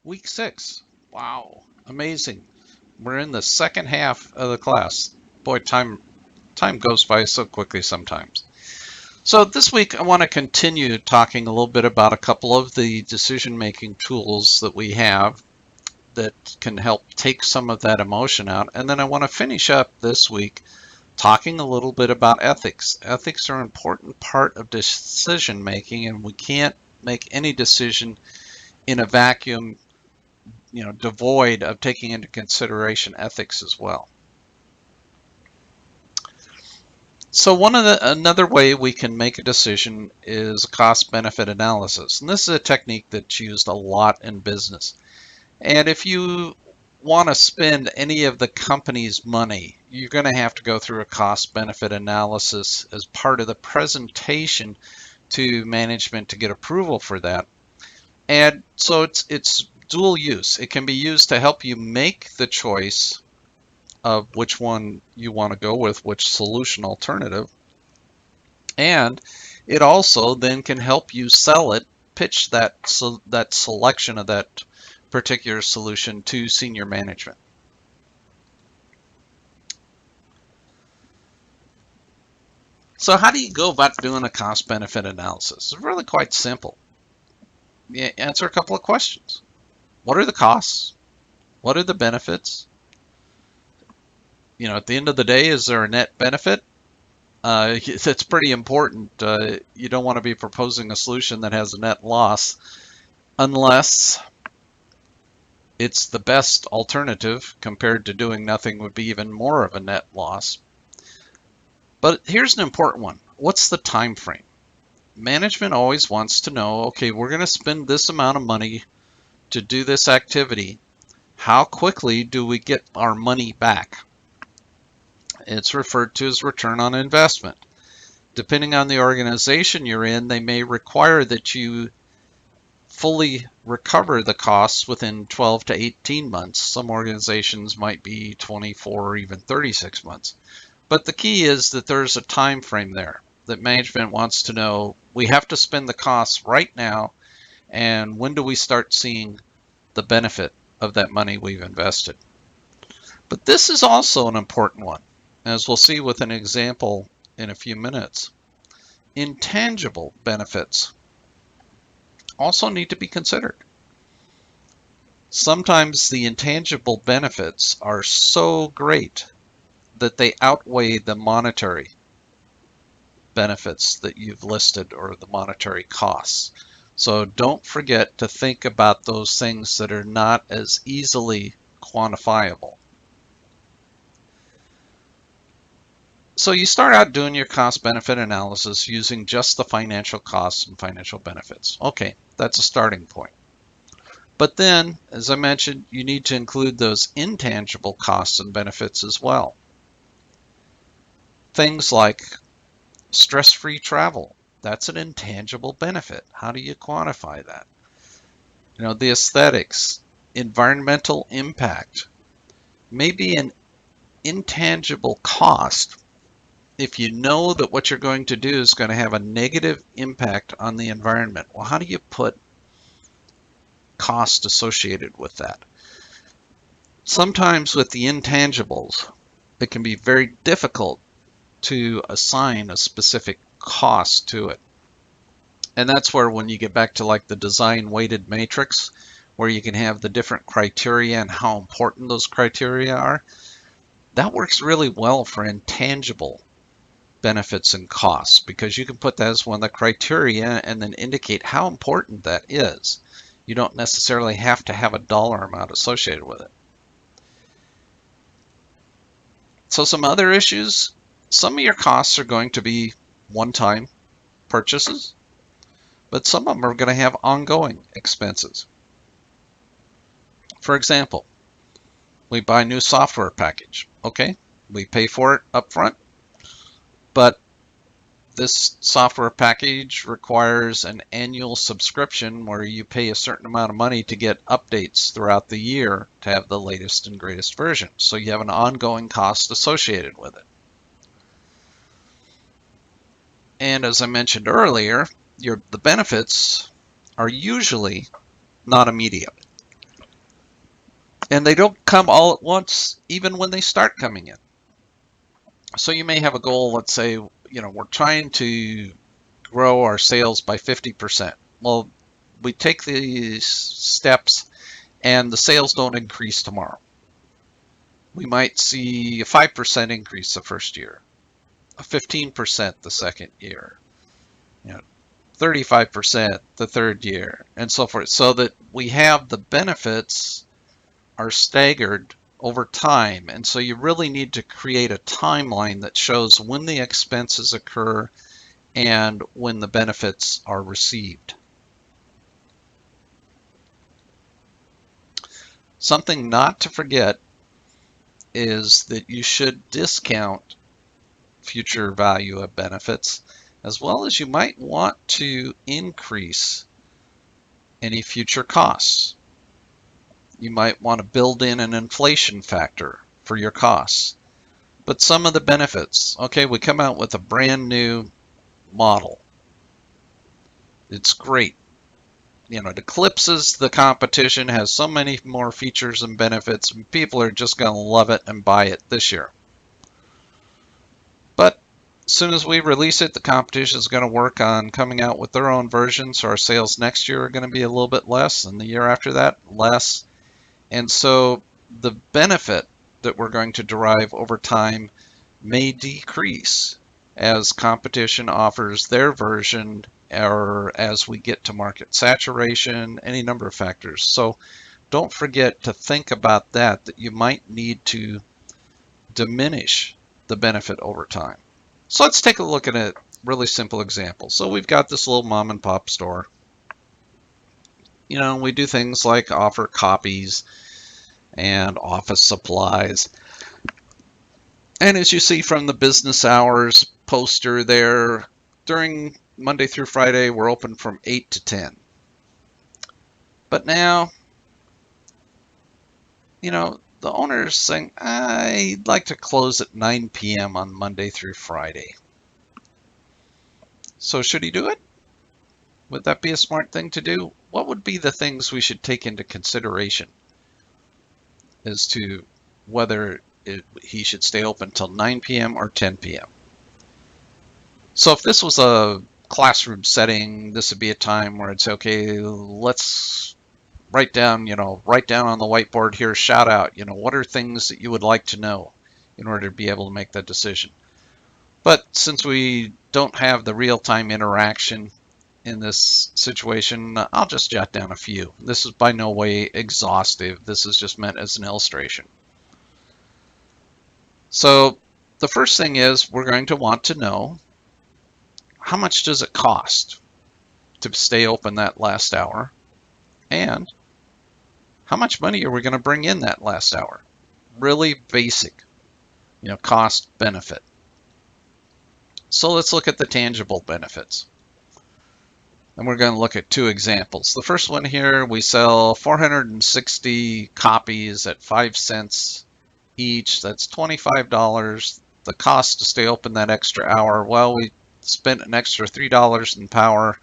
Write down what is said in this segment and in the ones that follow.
Week 6. Wow, amazing. We're in the second half of the class. Boy, time goes by so quickly sometimes. So this week I want to continue talking a little bit about a couple of the decision-making tools that we have that can help take some of that emotion out. And then I want to finish up this week talking a little bit about ethics. Ethics are an important part of decision making, and we can't make any decision in a vacuum, devoid of taking into consideration ethics as well. So another way we can make a decision is a cost-benefit analysis. And this is a technique that's used a lot in business. And if you want to spend any of the company's money, you're going to have to go through a cost-benefit analysis as part of the presentation to management to get approval for that. And so it's dual use. It can be used to help you make the choice of which one you want to go with, which solution alternative. And it also then can help you sell it, pitch that selection of that particular solution to senior management. So how do you go about doing a cost benefit analysis? It's really quite simple. You answer a couple of questions. What are the costs? What are the benefits? At the end of the day, is there a net benefit? It's pretty important. You don't want to be proposing a solution that has a net loss unless it's the best alternative. Compared to doing nothing would be even more of a net loss. But here's an important one. What's the time frame? Management always wants to know, okay, we're going to spend this amount of money to do this activity. How quickly do we get our money back? It's referred to as return on investment. Depending on the organization you're in, they may require that you fully recover the costs within 12 to 18 months. Some organizations might be 24 or even 36 months. But the key is that there's a time frame there that management wants to know. We have to spend the costs right now, and when do we start seeing the benefit of that money we've invested? But this is also an important one, as we'll see with an example in a few minutes. Intangible benefits also need to be considered. Sometimes the intangible benefits are so great that they outweigh the monetary benefits that you've listed or the monetary costs. So don't forget to think about those things that are not as easily quantifiable. So you start out doing your cost benefit analysis using just the financial costs and financial benefits. Okay, that's a starting point. But then, as I mentioned, you need to include those intangible costs and benefits as well. Things like stress-free travel. That's an intangible benefit. How do you quantify that? The aesthetics, environmental impact, maybe an intangible cost. If you know that what you're going to do is going to have a negative impact on the environment, well, how do you put cost associated with that? Sometimes with the intangibles, it can be very difficult to assign a specific cost to it. And that's where when you get back to like the design weighted matrix, where you can have the different criteria and how important those criteria are, that works really well for intangible benefits and costs, because you can put that as one of the criteria and then indicate how important that is. You don't necessarily have to have a dollar amount associated with it. So some other issues, some of your costs are going to be one-time purchases, but some of them are going to have ongoing expenses. For example, we buy a new software package. Okay, we pay for it up front, but this software package requires an annual subscription where you pay a certain amount of money to get updates throughout the year to have the latest and greatest version. So you have an ongoing cost associated with it. And as I mentioned earlier, the benefits are usually not immediate. And they don't come all at once, even when they start coming in. So you may have a goal, let's say, we're trying to grow our sales by 50%. Well, we take these steps and the sales don't increase tomorrow. We might see a 5% increase the first year, a 15% the second year, 35% the third year, and so forth, so that we have the benefits are staggered over time. And so you really need to create a timeline that shows when the expenses occur and when the benefits are received. Something not to forget is that you should discount future value of benefits, as well as you might want to increase any future costs. You might want to build in an inflation factor for your costs. But some of the benefits, okay, we come out with a brand new model. It's great. It eclipses the competition, has so many more features and benefits, and people are just going to love it and buy it this year. But as soon as we release it, the competition is going to work on coming out with their own version, so our sales next year are going to be a little bit less, and the year after that, less. And so the benefit that we're going to derive over time may decrease as competition offers their version, or as we get to market saturation, any number of factors. So don't forget to think about that you might need to diminish the benefit over time. So let's take a look at a really simple example. So we've got this little mom and pop store. We do things like offer copies and office supplies. And as you see from the business hours poster there, during Monday through Friday, we're open from 8 to 10. But now, the owner's saying, I'd like to close at 9 p.m. on Monday through Friday. So should he do it? Would that be a smart thing to do? What would be the things we should take into consideration as to whether he should stay open till 9 p.m. or 10 p.m.? So if this was a classroom setting, this would be a time where I'd say, okay, let's write down on the whiteboard here, shout out, what are things that you would like to know in order to be able to make that decision. But since we don't have the real-time interaction in this situation, I'll just jot down a few. This is by no way exhaustive. This is just meant as an illustration. So the first thing is we're going to want to know, how much does it cost to stay open that last hour? And how much money are we going to bring in that last hour? Really basic, cost benefit. So let's look at the tangible benefits. And we're going to look at two examples. The first one here, we sell 460 copies at 5 cents each. That's $25. The cost to stay open that extra hour, well, we spent an extra $3 in power,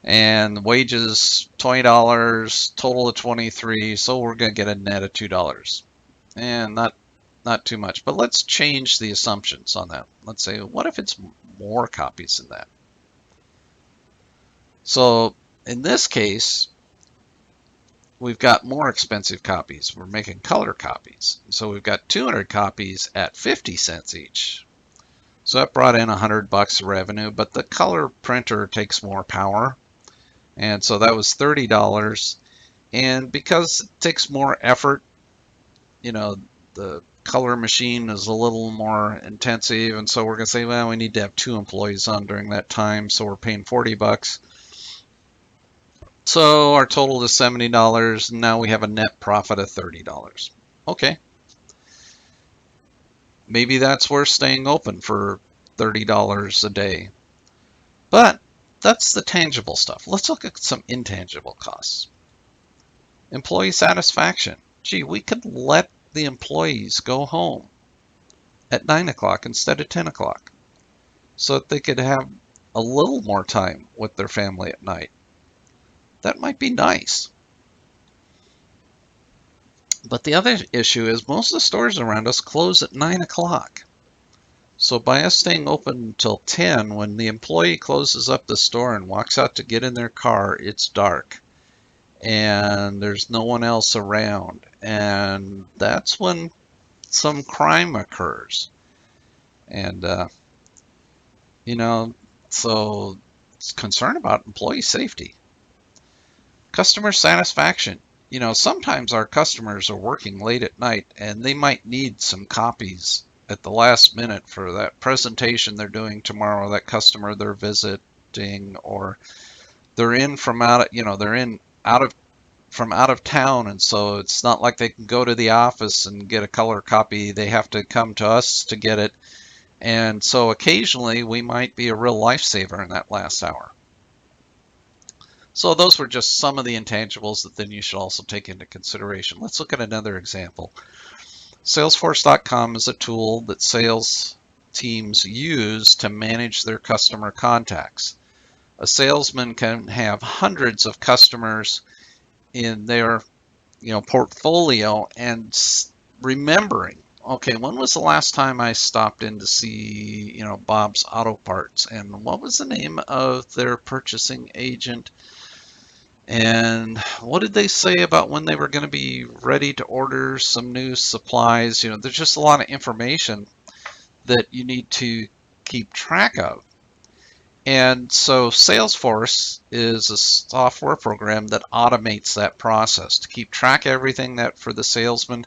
and wages $20, total of $23, so we're going to get a net of $2. And not too much, but let's change the assumptions on that. Let's say, what if it's more copies than that? So in this case, we've got more expensive copies. We're making color copies. So we've got 200 copies at 50 cents each. So that brought in $100 of revenue, but the color printer takes more power. And so that was $30. And because it takes more effort, the color machine is a little more intensive. And so we're going to say, well, we need to have 2 employees on during that time. So we're paying $40. So our total is $70. And now we have a net profit of $30. Okay. Maybe that's worth staying open for $30 a day. But that's the tangible stuff. Let's look at some intangible costs. Employee satisfaction. Gee, we could let the employees go home at 9 o'clock instead of 10 o'clock so that they could have a little more time with their family at night. That might be nice. But the other issue is most of the stores around us close at 9 o'clock. So by us staying open until 10, when the employee closes up the store and walks out to get in their car, it's dark and there's no one else around. And that's when some crime occurs. And, so it's concern about employee safety. Customer satisfaction. Sometimes our customers are working late at night and they might need some copies at the last minute for that presentation they're doing tomorrow, that customer they're visiting, or they're in from out of town, and so it's not like they can go to the office and get a color copy. They have to come to us to get it. And so occasionally we might be a real lifesaver in that last hour. So those were just some of the intangibles that then you should also take into consideration. Let's look at another example. Salesforce.com is a tool that sales teams use to manage their customer contacts. A salesman can have hundreds of customers in their portfolio, and remembering, okay, when was the last time I stopped in to see Bob's Auto Parts, and what was the name of their purchasing agent, and what did they say about when they were going to be ready to order some new supplies. There's just a lot of information that you need to keep track of. And so Salesforce is a software program that automates that process to keep track of everything, that for the salesman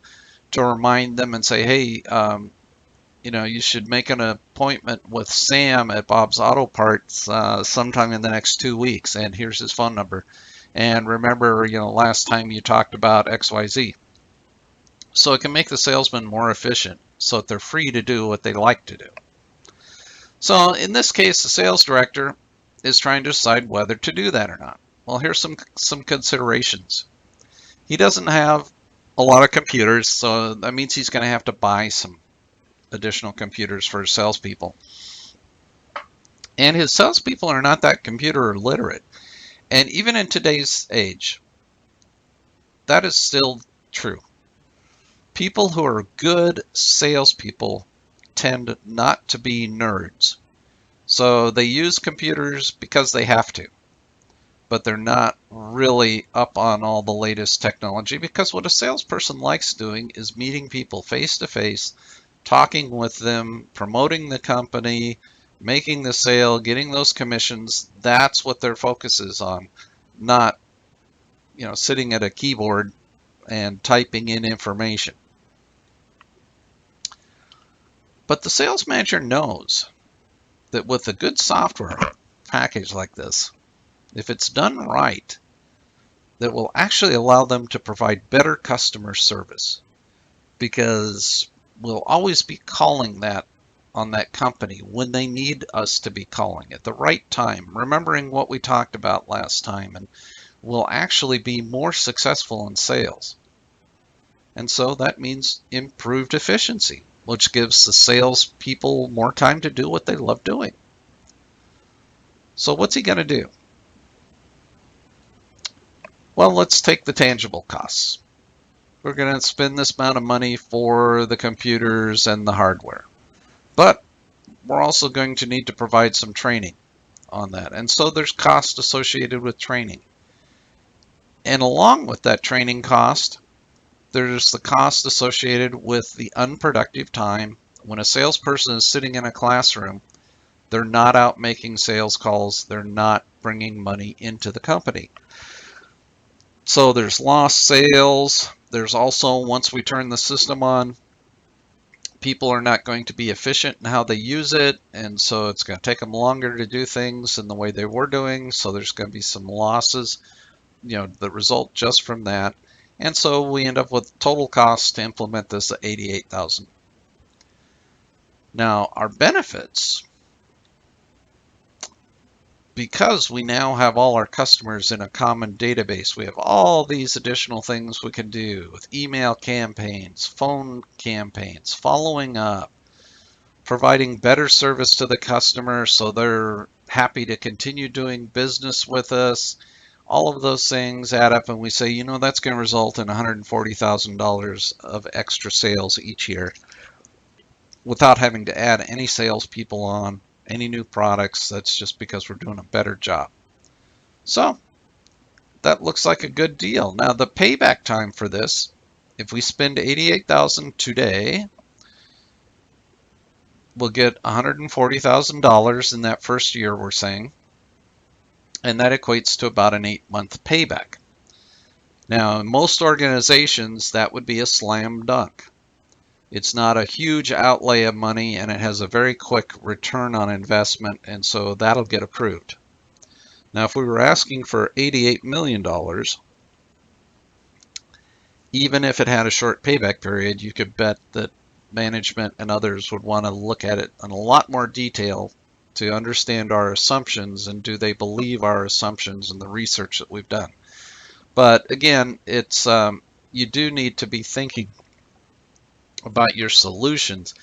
to remind them and say, hey, you should make an appointment with Sam at Bob's Auto Parts sometime in the next 2 weeks, and here's his phone number. And remember, last time you talked about XYZ. So it can make the salesman more efficient so that they're free to do what they like to do. So in this case, the sales director is trying to decide whether to do that or not. Well, here's some considerations. He doesn't have a lot of computers, so that means he's going to have to buy some additional computers for his salespeople. And his salespeople are not that computer literate. And even in today's age, that is still true. People who are good salespeople tend not to be nerds. So they use computers because they have to, but they're not really up on all the latest technology, because what a salesperson likes doing is meeting people face to face, talking with them, promoting the company, making the sale, getting those commissions. That's what their focus is on, not sitting at a keyboard and typing in information. But the sales manager knows that with a good software package like this, if it's done right, that will actually allow them to provide better customer service, because we'll always be calling that on that company when they need us to be calling at the right time, remembering what we talked about last time, and will actually be more successful in sales. And so that means improved efficiency, which gives the sales people more time to do what they love doing. So what's he going to do? Well, let's take the tangible costs. We're going to spend this amount of money for the computers and the hardware. But we're also going to need to provide some training on that. And so there's cost associated with training. And along with that training cost, there's the cost associated with the unproductive time. When a salesperson is sitting in a classroom, they're not out making sales calls. They're not bringing money into the company. So there's lost sales. There's also, once we turn the system on, people are not going to be efficient in how they use it, and so it's going to take them longer to do things in the way they were doing. So there's going to be some losses, that result just from that. And so we end up with total cost to implement this at $88,000. Now our benefits, because we now have all our customers in a common database, we have all these additional things we can do with email campaigns, phone campaigns, following up, providing better service to the customer so they're happy to continue doing business with us. All of those things add up, and we say, you know, that's going to result in $140,000 of extra sales each year without having to add any salespeople on, any new products. That's just because we're doing a better job. So that looks like a good deal. Now the payback time for this, if we spend $88,000 today, we'll get $140,000 in that first year, we're saying, and that equates to about an 8-month payback. Now, in most organizations, that would be a slam dunk. It's not a huge outlay of money, and it has a very quick return on investment, and so that'll get approved. Now, if we were asking for $88 million, even if it had a short payback period, you could bet that management and others would want to look at it in a lot more detail to understand our assumptions, and do they believe our assumptions and the research that we've done. But again, it's you do need to be thinking about your solutions.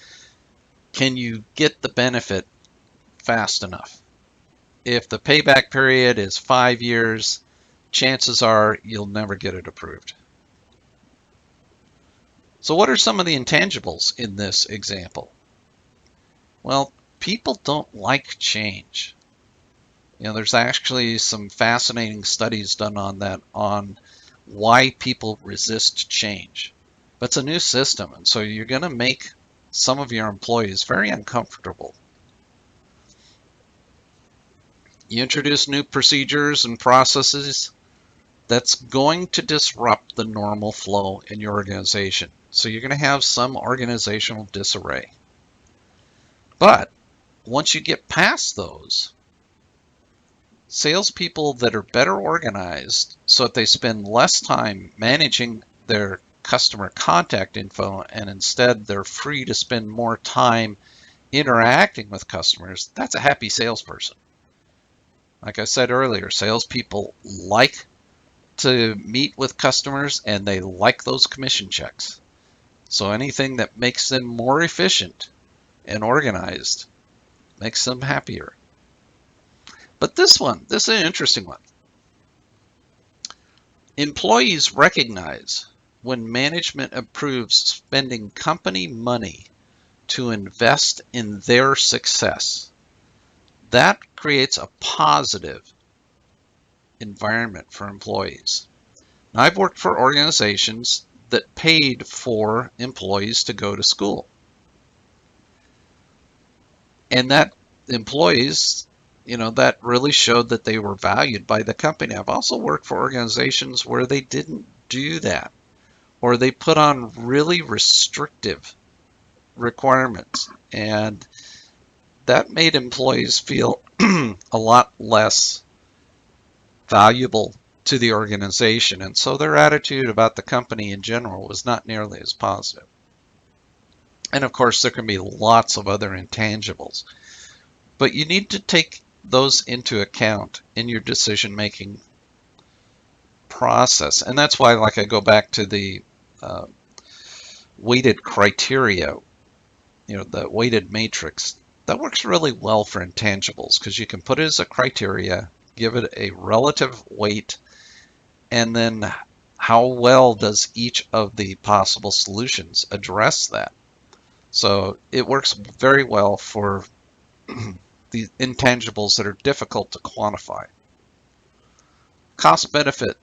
Can you get the benefit fast enough? If the payback period is 5 years, chances are you'll never get it approved. So what are some of the intangibles in this example? Well, people don't like change. You know, there's actually some fascinating studies done on that, on why people resist change. But it's a new system, and so you're going to make some of your employees very uncomfortable. You introduce new procedures and processes, that's going to disrupt the normal flow in your organization. So you're going to have some organizational disarray. But once you get past those, salespeople that are better organized so that they spend less time managing their customer contact info, and instead they're free to spend more time interacting with customers, that's a happy salesperson. Like I said earlier, salespeople like to meet with customers, and they like those commission checks. So anything that makes them more efficient and organized makes them happier. But this is an interesting one. Employees recognize when management approves spending company money to invest in their success. That creates a positive environment for employees. Now, I've worked for organizations that paid for employees to go to school. And that employees, you know, that really showed that they were valued by the company. I've also worked for organizations where they didn't do that, or they put on really restrictive requirements, and that made employees feel a lot less valuable to the organization, and so their attitude about the company in general was not nearly as positive. And of course, there can be lots of other intangibles, but you need to take those into account in your decision-making process. And that's why, like, I go back to the weighted criteria, you know, the weighted matrix. That works really well for intangibles because you can put it as a criteria, give it a relative weight, and then how well does each of the possible solutions address that? So it works very well for the intangibles that are difficult to quantify. Cost-benefit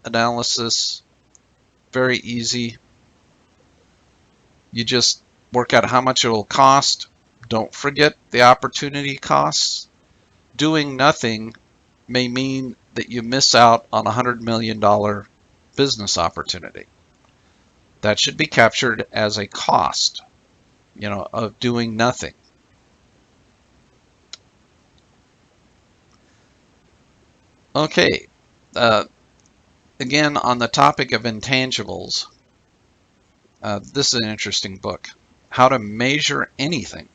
analysis, very easy. You just work out how much it will cost. Don't forget the opportunity costs. Doing nothing may mean that you miss out on a $100 million business opportunity. That should be captured as a cost, you know, of doing nothing. Okay, again, on the topic of intangibles, this is an interesting book, How to Measure Anything.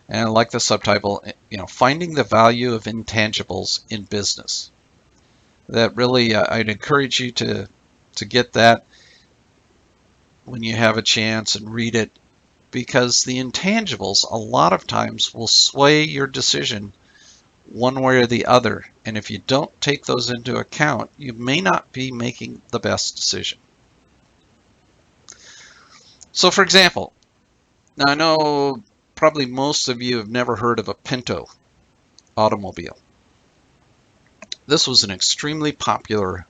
And I like the subtitle, you know, Finding the Value of Intangibles in Business. That really, I'd encourage you to get that when you have a chance and read it, because the intangibles a lot of times will sway your decision one way or the other. And if you don't take those into account, you may not be making the best decision. So for example, now I know probably most of you have never heard of a Pinto automobile. This was an extremely popular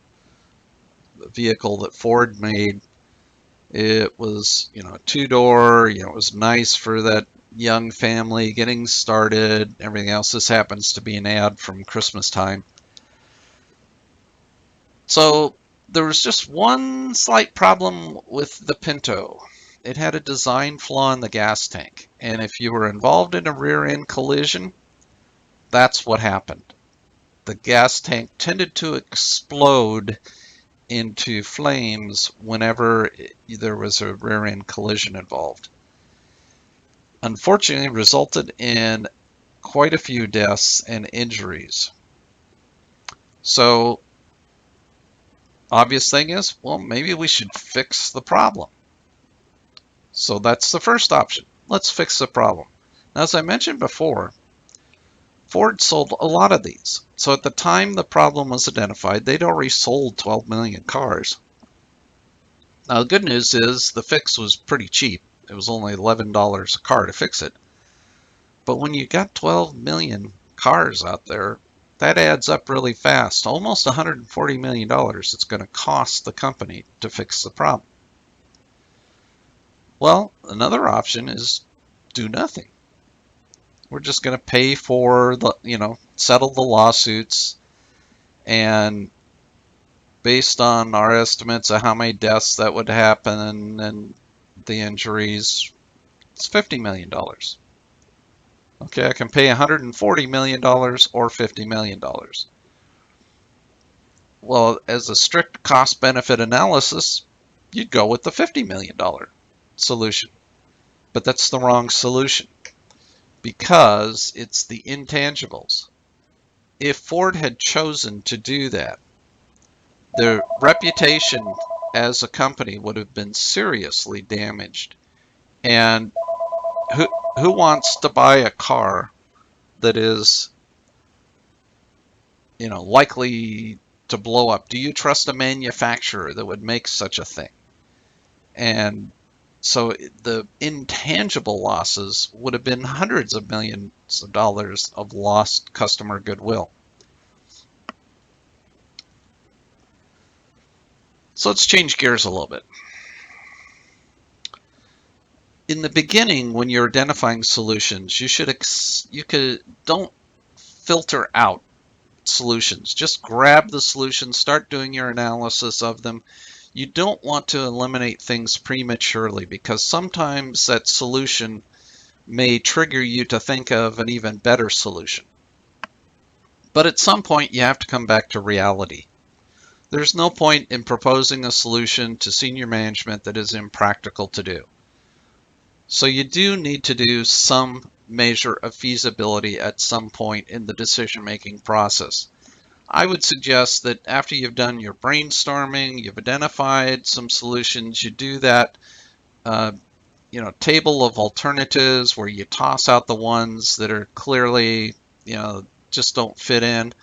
vehicle that Ford made. It was, a two-door, it was nice for that young family getting started, everything else. This happens to be an ad from Christmas time. So there was just one slight problem with the Pinto. It had a design flaw in the gas tank. And if you were involved in a rear-end collision, that's what happened. The gas tank tended to explode into flames whenever there was a rear-end collision involved. Unfortunately, it resulted in quite a few deaths and injuries. So, obvious thing is, well, maybe we should fix the problem. So that's the first option. Let's fix the problem. Now, as I mentioned before, Ford sold a lot of these. So at the time the problem was identified, they'd already sold 12 million cars. Now, the good news is the fix was pretty cheap. It was only $11 a car to fix it. But when you got 12 million cars out there, that adds up really fast. Almost $140 million it's going to cost the company to fix the problem. Well, another option is do nothing. We're just going to pay for the, settle the lawsuits, and based on our estimates of how many deaths that would happen and the injuries, it's $50 million. Okay, I can pay $140 million or $50 million. Well, as a strict cost-benefit analysis, you'd go with the $50 million solution. But that's the wrong solution because it's the intangibles. If Ford had chosen to do that, their reputation as a company would have been seriously damaged. And who wants to buy a car that is, likely to blow up? Do you trust a manufacturer that would make such a thing? And so the intangible losses would have been hundreds of millions of dollars of lost customer goodwill. So let's change gears a little bit. In the beginning, when you're identifying solutions, don't filter out solutions. Just grab the solutions, start doing your analysis of them. You don't want to eliminate things prematurely because sometimes that solution may trigger you to think of an even better solution. But at some point, you have to come back to reality. There's no point in proposing a solution to senior management that is impractical to do. So you do need to do some measure of feasibility at some point in the decision-making process. I would suggest that after you've done your brainstorming, you've identified some solutions, you do that table of alternatives where you toss out the ones that are clearly, just don't fit in.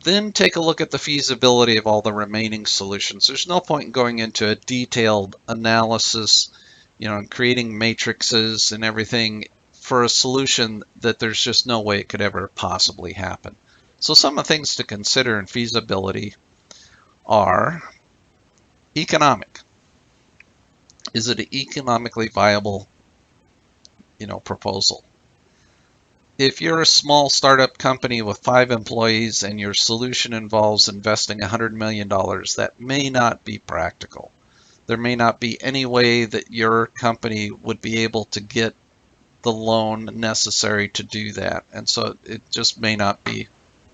Then take a look at the feasibility of all the remaining solutions. There's no point in going into a detailed analysis, and creating matrices and everything for a solution that there's just no way it could ever possibly happen. So some of the things to consider in feasibility are economic. Is it an economically viable, proposal? If you're a small startup company with 5 employees and your solution involves investing $100 million, that may not be practical. There may not be any way that your company would be able to get the loan necessary to do that. And so it just may not be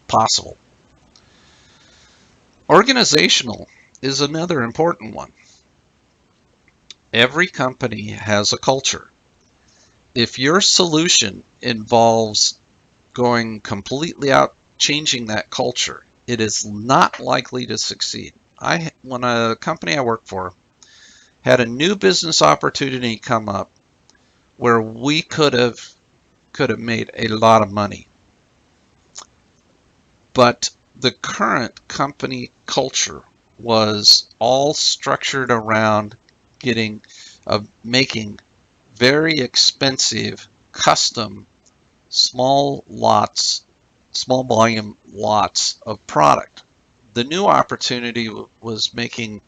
possible. Organizational is another important one. Every company has a culture. If your solution involves going completely out, changing that culture, it is not likely to succeed. When a company I worked for had a new business opportunity come up where we could have made a lot of money, But the current company culture was all structured around making very expensive custom small volume lots of product. The new opportunity was making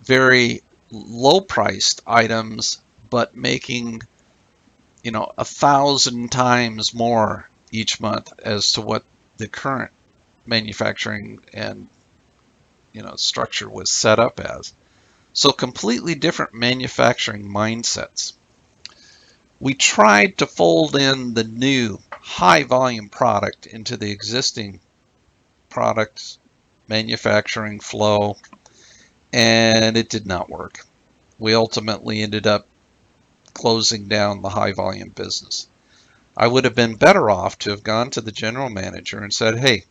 very low priced items, but making 1,000 times more each month as to what the current manufacturing and structure was set up as. So completely different manufacturing mindsets. We tried to fold in the new high volume product into the existing product manufacturing flow, and it did not work. We ultimately ended up closing down the high volume business. I would have been better off to have gone to the general manager and said, hey,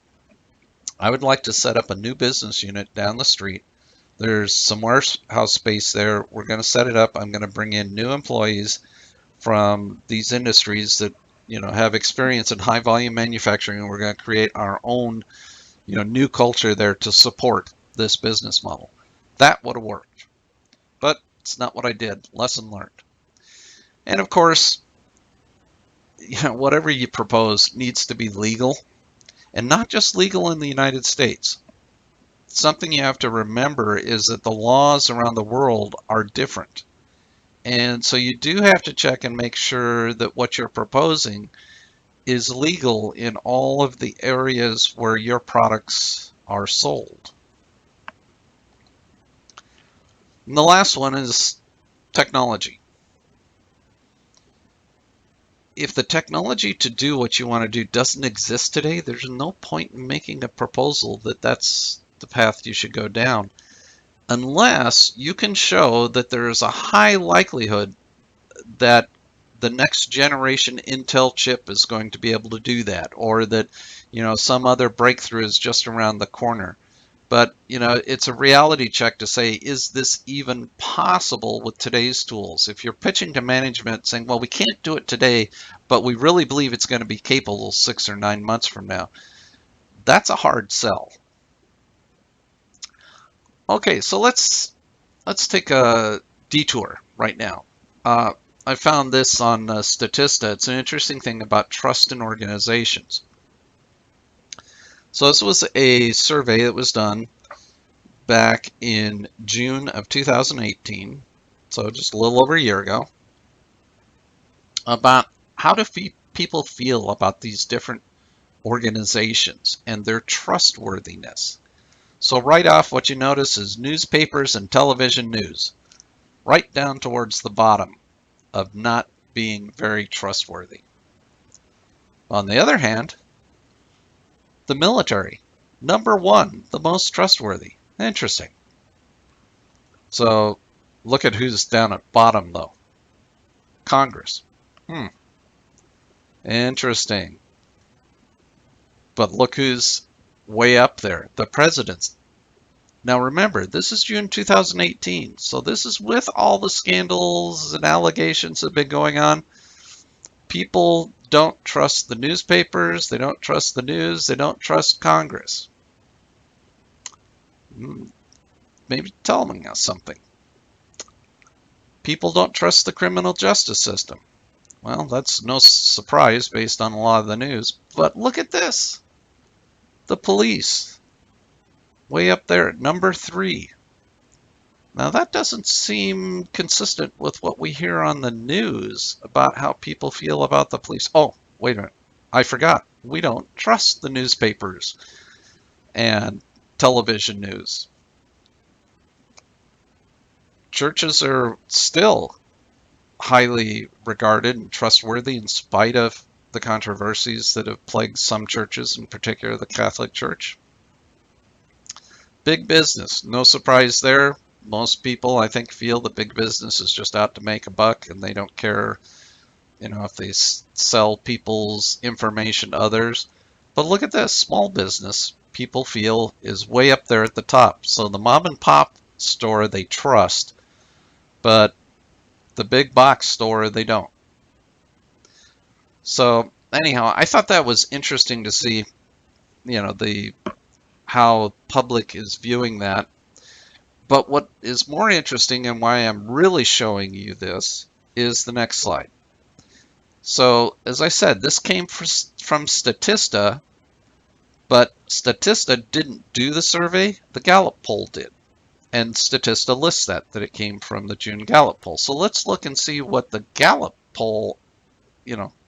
I would like to set up a new business unit down the street. There's some warehouse space there. We're going to set it up. I'm going to bring in new employees from these industries that have experience in high volume manufacturing, and we're going to create our own new culture there to support this business model. That would have worked, but it's not what I did. Lesson learned. And of course, whatever you propose needs to be legal, and not just legal in the United States. Something you have to remember is that the laws around the world are different. And so you do have to check and make sure that what you're proposing is legal in all of the areas where your products are sold. And the last one is technology. If the technology to do what you want to do doesn't exist today, there's no point in making a proposal that that's the path you should go down, unless you can show that there is a high likelihood that the next generation Intel chip is going to be able to do that, or that some other breakthrough is just around the corner. But it's a reality check to say, is this even possible with today's tools? If you're pitching to management saying, well, we can't do it today, but we really believe it's going to be capable 6 or 9 months from now, that's a hard sell. Okay, so let's take a detour right now. I found this on Statista. It's an interesting thing about trust in organizations. So this was a survey that was done back in June of 2018, so just a little over a year ago, about how do people feel about these different organizations and their trustworthiness. So right off, what you notice is newspapers and television news, right down towards the bottom of not being very trustworthy. On the other hand, the military, number one, the most trustworthy. Interesting. So look at who's down at bottom, though. Congress. Interesting. But look who's way up there, the presidents. Now remember, this is June 2018, so this is with all the scandals and allegations that have been going on. People don't trust the newspapers, they don't trust the news, they don't trust Congress. Maybe telling us something. People don't trust the criminal justice system. Well, that's no surprise based on a lot of the news, but look at this. The police, way up there at number 3. Now that doesn't seem consistent with what we hear on the news about how people feel about the police. Oh, wait a minute. I forgot. We don't trust the newspapers and television news. Churches are still highly regarded and trustworthy in spite of the controversies that have plagued some churches, in particular the Catholic Church. Big business, no surprise there. Most people, I think, feel that big business is just out to make a buck, and they don't care, if they sell people's information to others. But look at this, small business, people feel is way up there at the top. So the mom and pop store they trust, but the big box store they don't. So anyhow, I thought that was interesting to see the how public is viewing that. But what is more interesting and why I'm really showing you this is the next slide. So as I said, this came from Statista, but Statista didn't do the survey, the Gallup poll did. And Statista lists that it came from the June Gallup poll. So let's look and see what the Gallup poll,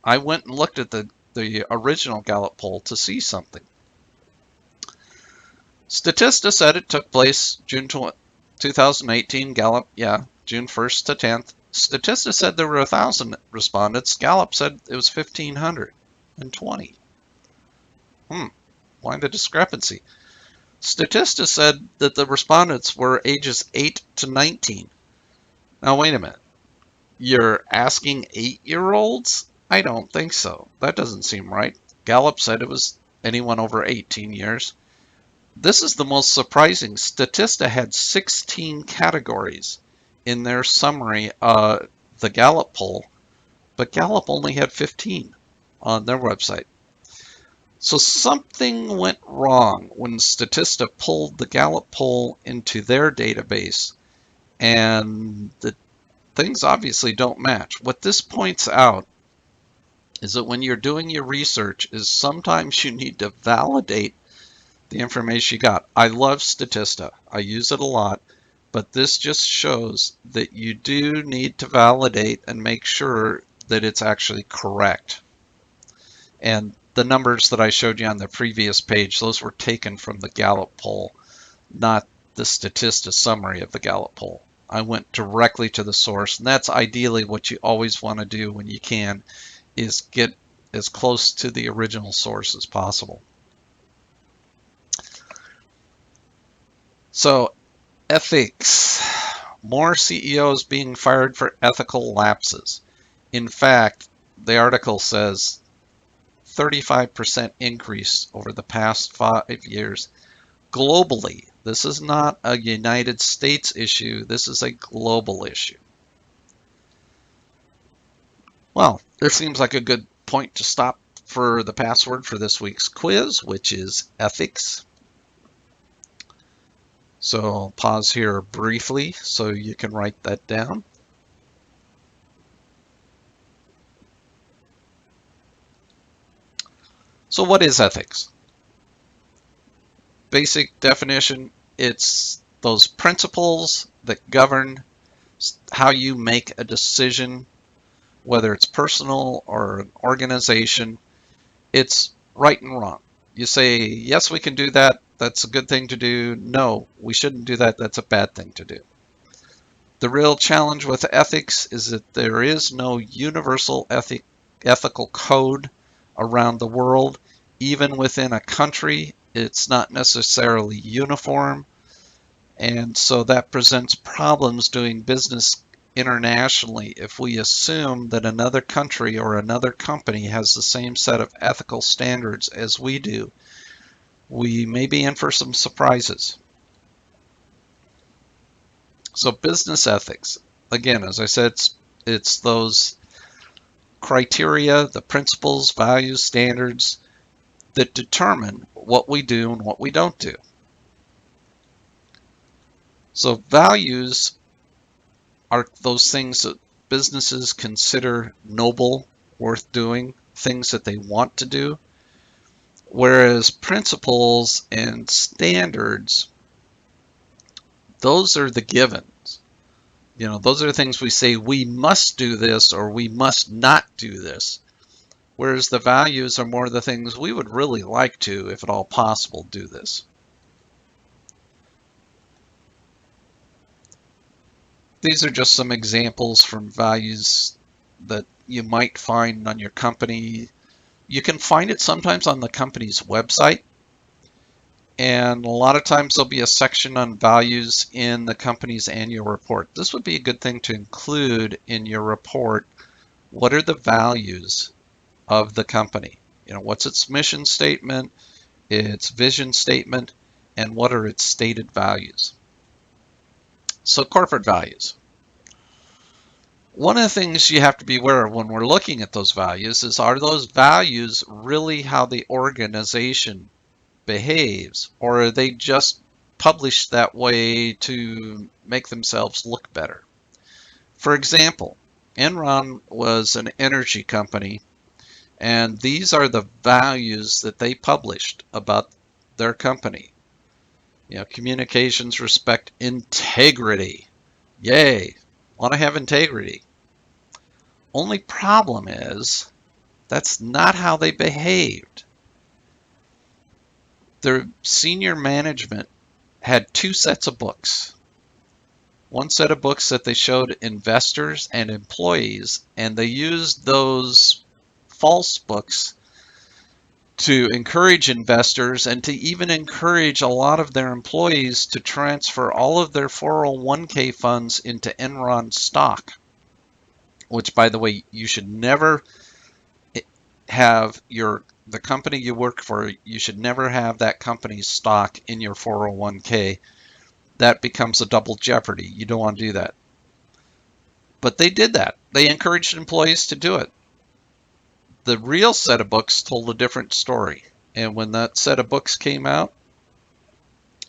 I went and looked at the original Gallup poll to see something. Statista said it took place June 2018, Gallup, June 1st to 10th. Statista said there were 1,000 respondents. Gallup said it was 1,520. Why the discrepancy? Statista said that the respondents were ages 8 to 19. Now, wait a minute. You're asking 8-year-olds? I don't think so. That doesn't seem right. Gallup said it was anyone over 18 years. This is the most surprising. Statista had 16 categories in their summary, the Gallup poll, but Gallup only had 15 on their website. So something went wrong when Statista pulled the Gallup poll into their database, and the things obviously don't match. What this points out is that when you're doing your research, is sometimes you need to validate the information you got. I love Statista. I use it a lot, but this just shows that you do need to validate and make sure that it's actually correct. And the numbers that I showed you on the previous page, those were taken from the Gallup poll, not the Statista summary of the Gallup poll. I went directly to the source, and that's ideally what you always want to do when you can, is get as close to the original source as possible. So, ethics. More CEOs being fired for ethical lapses. In fact, the article says 35% increase over the past 5 years globally. This is not a United States issue. This is a global issue. Well, this seems like a good point to stop for the password for this week's quiz, which is ethics. So I'll pause here briefly so you can write that down. So what is ethics? Basic definition, it's those principles that govern how you make a decision, whether it's personal or an organization. It's right and wrong. You say, yes, we can do that. That's a good thing to do. No, we shouldn't do that. That's a bad thing to do. The real challenge with ethics is that there is no universal ethical code around the world. Even within a country, it's not necessarily uniform. And so that presents problems doing business internationally if we assume that another country or another company has the same set of ethical standards as we do. We may be in for some surprises. So business ethics, again, as I said, it's those criteria, the principles, values, standards that determine what we do and what we don't do. So values are those things that businesses consider noble, worth doing, things that they want to do. Whereas principles and standards, those are the givens. Those are the things we say we must do this or we must not do this. Whereas the values are more the things we would really like to, if at all possible, do this. These are just some examples from values that you might find on your company. You can find it sometimes on the company's website. And a lot of times there'll be a section on values in the company's annual report. This would be a good thing to include in your report. What are the values of the company? What's its mission statement, its vision statement, and what are its stated values? So corporate values. One of the things you have to be aware of when we're looking at those values is, are those values really how the organization behaves, or are they just published that way to make themselves look better? For example, Enron was an energy company, and these are the values that they published about their company. Communications, respect, integrity. Yay, want to have integrity. Only problem is that's not how they behaved. Their senior management had two sets of books. One set of books that they showed investors and employees, and they used those false books to encourage investors and to even encourage a lot of their employees to transfer all of their 401k funds into Enron stock, which, by the way, you should never have the company you work for, you should never have that company's stock in your 401k. That becomes a double jeopardy. You don't want to do that. But they did that. They encouraged employees to do it. The real set of books told a different story. And when that set of books came out,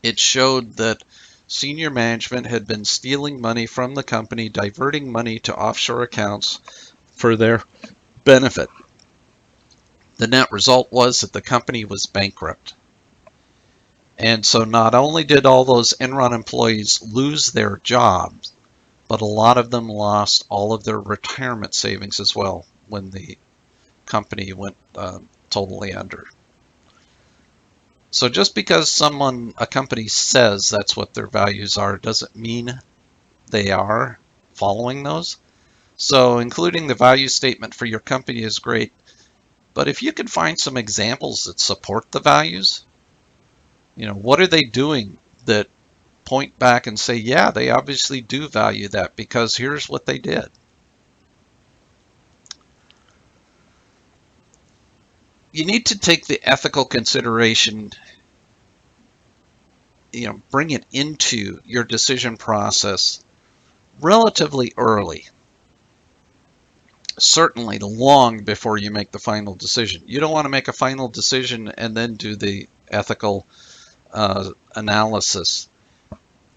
it showed that senior management had been stealing money from the company, diverting money to offshore accounts for their benefit. The net result was that the company was bankrupt. And so not only did all those Enron employees lose their jobs, but a lot of them lost all of their retirement savings as well when the company went totally under. So just because a company says that's what their values are, doesn't mean they are following those. So including the value statement for your company is great, but if you can find some examples that support the values, what are they doing that point back and say, yeah, they obviously do value that because here's what they did. You need to take the ethical consideration, bring it into your decision process relatively early. Certainly long before you make the final decision. You don't want to make a final decision and then do the ethical analysis.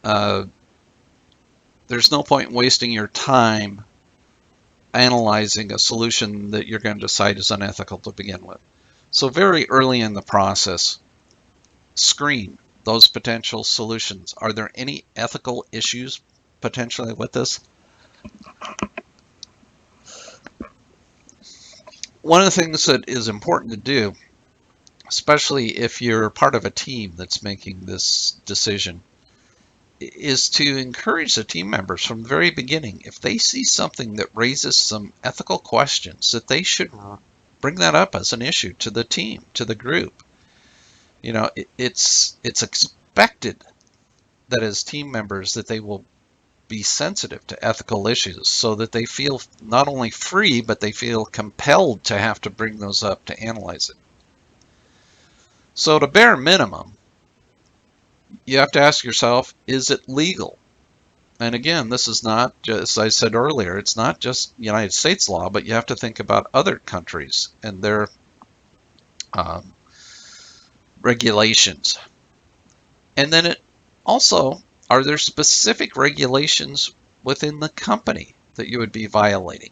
There's no point in wasting your time analyzing a solution that you're going to decide is unethical to begin with. So very early in the process, screen those potential solutions. Are there any ethical issues potentially with this? One of the things that is important to do, especially if you're part of a team that's making this decision, is to encourage the team members from the very beginning. If they see something that raises some ethical questions, that they should bring that up as an issue to the team, to the group. It's expected that as team members that they will be sensitive to ethical issues so that they feel not only free, but they feel compelled to have to bring those up to analyze it. So to bare minimum, you have to ask yourself, is it legal? And again, this is not just, as I said earlier, it's not just United States law, but you have to think about other countries and their regulations. And then also, are there specific regulations within the company that you would be violating?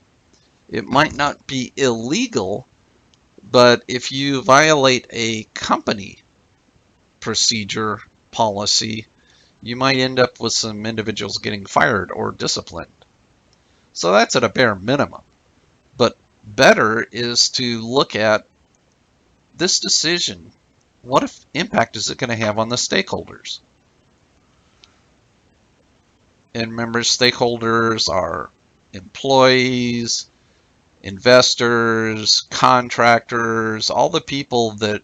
It might not be illegal, but if you violate a company procedure policy, you might end up with some individuals getting fired or disciplined. So that's at a bare minimum. But better is to look at this decision. What impact is it going to have on the stakeholders? And remember, stakeholders are employees, investors, contractors, all the people that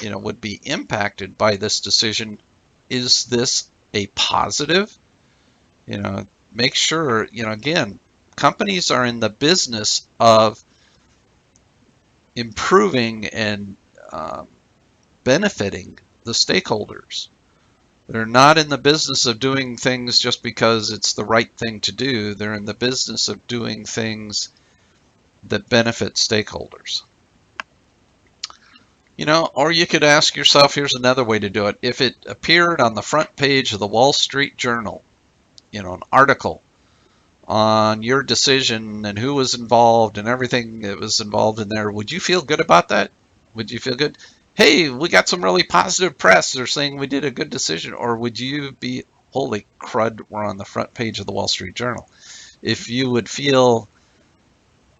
would be impacted by this decision. Is this a positive? Make sure, again, companies are in the business of improving and benefiting the stakeholders. They're not in the business of doing things just because it's the right thing to do. They're in the business of doing things that benefit stakeholders. Or you could ask yourself, here's another way to do it. If it appeared on the front page of the Wall Street Journal, an article on your decision and who was involved and everything that was involved in there, would you feel good about that? Would you feel good? Hey, we got some really positive press. They're saying we did a good decision. Or would you be, holy crud, we're on the front page of the Wall Street Journal? If you would feel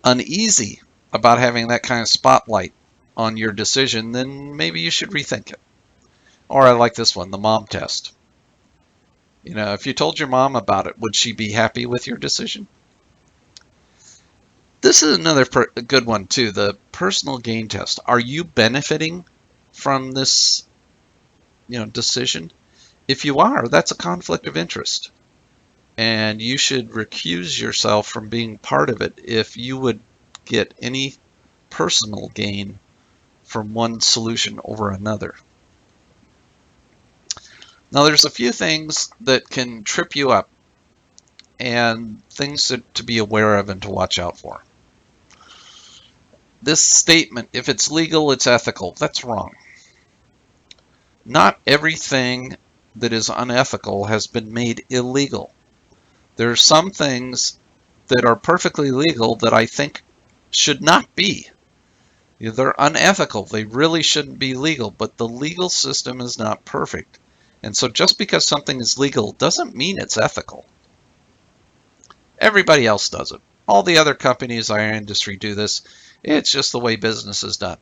uneasy about having that kind of spotlight on your decision, then maybe you should rethink it. Or I like this one, the mom test. If you told your mom about it, would she be happy with your decision? This is another good one too, the personal gain test. Are you benefiting from this, decision? If you are, that's a conflict of interest. And you should recuse yourself from being part of it if you would get any personal gain from one solution over another. Now, there's a few things that can trip you up and things to be aware of and to watch out for. This statement, if it's legal, it's ethical, that's wrong. Not everything that is unethical has been made illegal. There are some things that are perfectly legal that I think should not be. They're unethical. They really shouldn't be legal, but the legal system is not perfect. And so just because something is legal doesn't mean it's ethical. Everybody else does it. All the other companies in our industry do this. It's just the way business is done.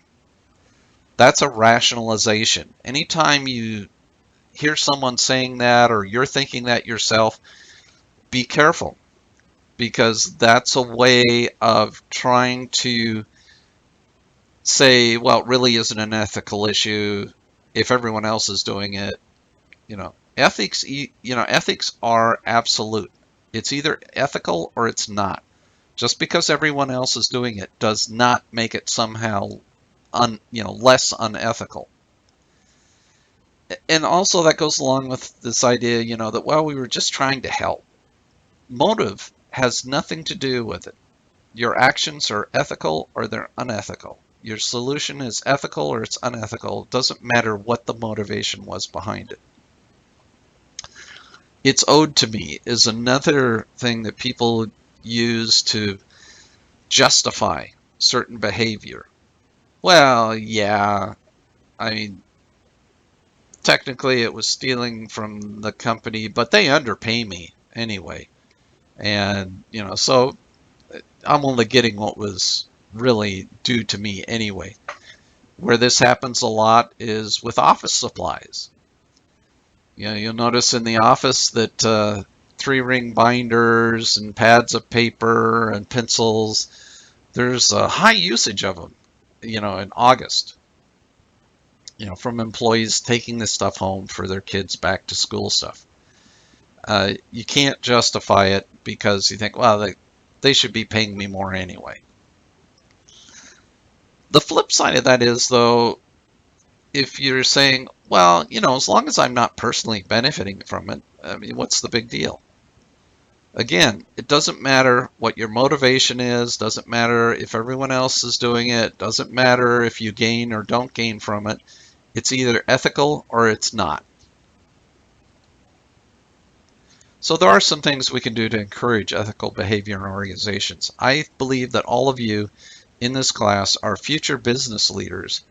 That's a rationalization. Anytime you hear someone saying that or you're thinking that yourself, be careful, because that's a way of trying to say, well, it really isn't an ethical issue if everyone else is doing it. Ethics are absolute. It's either ethical or it's not. Just because everyone else is doing it does not make it somehow less unethical. And also that goes along with this idea, that, well, we were just trying to help. Motive has nothing to do with it. Your actions are ethical or they're unethical. Your solution is ethical or it's unethical. It doesn't matter what the motivation was behind it. It's owed to me is another thing that people use to justify certain behavior. Well, yeah, technically it was stealing from the company, but they underpay me anyway. And, so I'm only getting what was really due to me anyway. Where this happens a lot is with office supplies. You'll notice in the office that 3-ring binders and pads of paper and pencils, there's a high usage of them, in August, from employees taking this stuff home for their kids' back to school stuff. You can't justify it because you think, well, they should be paying me more anyway. The flip side of that is, though, if you're saying, well, as long as I'm not personally benefiting from it, what's the big deal? Again, it doesn't matter what your motivation is, doesn't matter if everyone else is doing it, doesn't matter if you gain or don't gain from it. It's either ethical or it's not. So there are some things we can do to encourage ethical behavior in organizations. I believe that all of you in this class are future business leaders.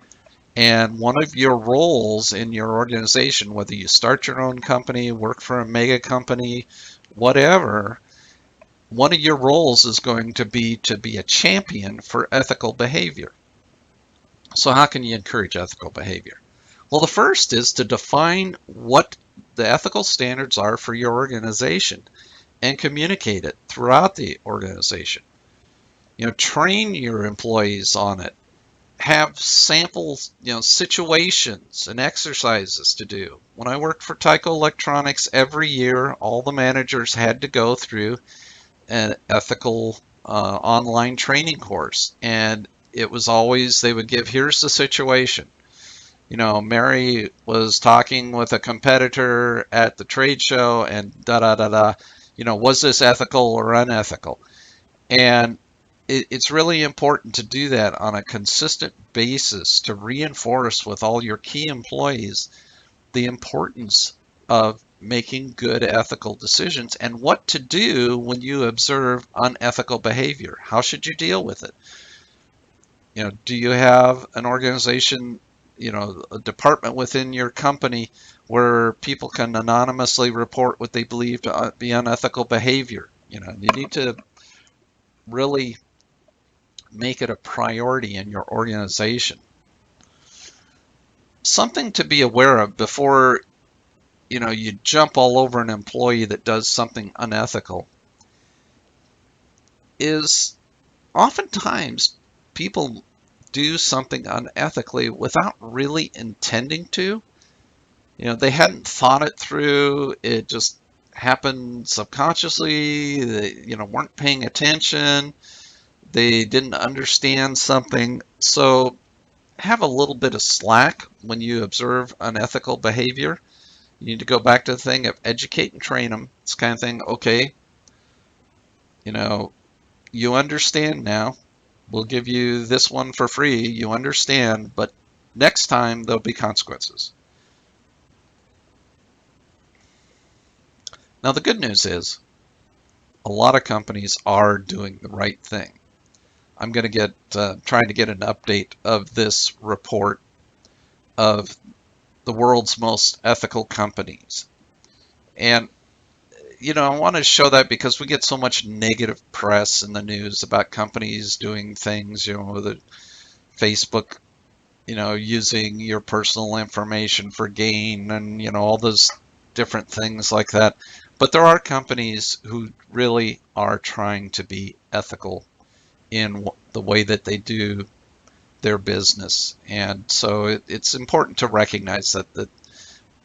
And one of your roles in your organization, whether you start your own company, work for a mega company, whatever, one of your roles is going to be a champion for ethical behavior. So how can you encourage ethical behavior? Well, the first is to define what the ethical standards are for your organization and communicate it throughout the organization. Train your employees on it. Have samples, situations and exercises to do. When I worked for Tyco Electronics, every year all the managers had to go through an ethical online training course, and it was always, they would give, here's the situation. Mary was talking with a competitor at the trade show, and was this ethical or unethical? And it's really important to do that on a consistent basis to reinforce with all your key employees the importance of making good ethical decisions and what to do when you observe unethical behavior. How should you deal with it? Do you have an organization, a department within your company where people can anonymously report what they believe to be unethical behavior? You need to really make it a priority in your organization. Something to be aware of before you jump all over an employee that does something unethical is oftentimes people do something unethically without really intending to. They hadn't thought it through. It just happened subconsciously. They, weren't paying attention. They didn't understand something. So have a little bit of slack when you observe unethical behavior. You need to go back to the thing of educate and train them. It's kind of thing, okay, you understand now. We'll give you this one for free. You understand, but next time there'll be consequences. Now, the good news is a lot of companies are doing the right thing. I'm going to trying to get an update of this report of the world's most ethical companies. And, I want to show that because we get so much negative press in the news about companies doing things, with Facebook, using your personal information for gain and, all those different things like that. But there are companies who really are trying to be ethical in the way that they do their business. And so it's important to recognize that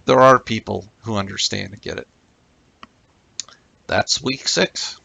there are people who understand and get it. That's week 6.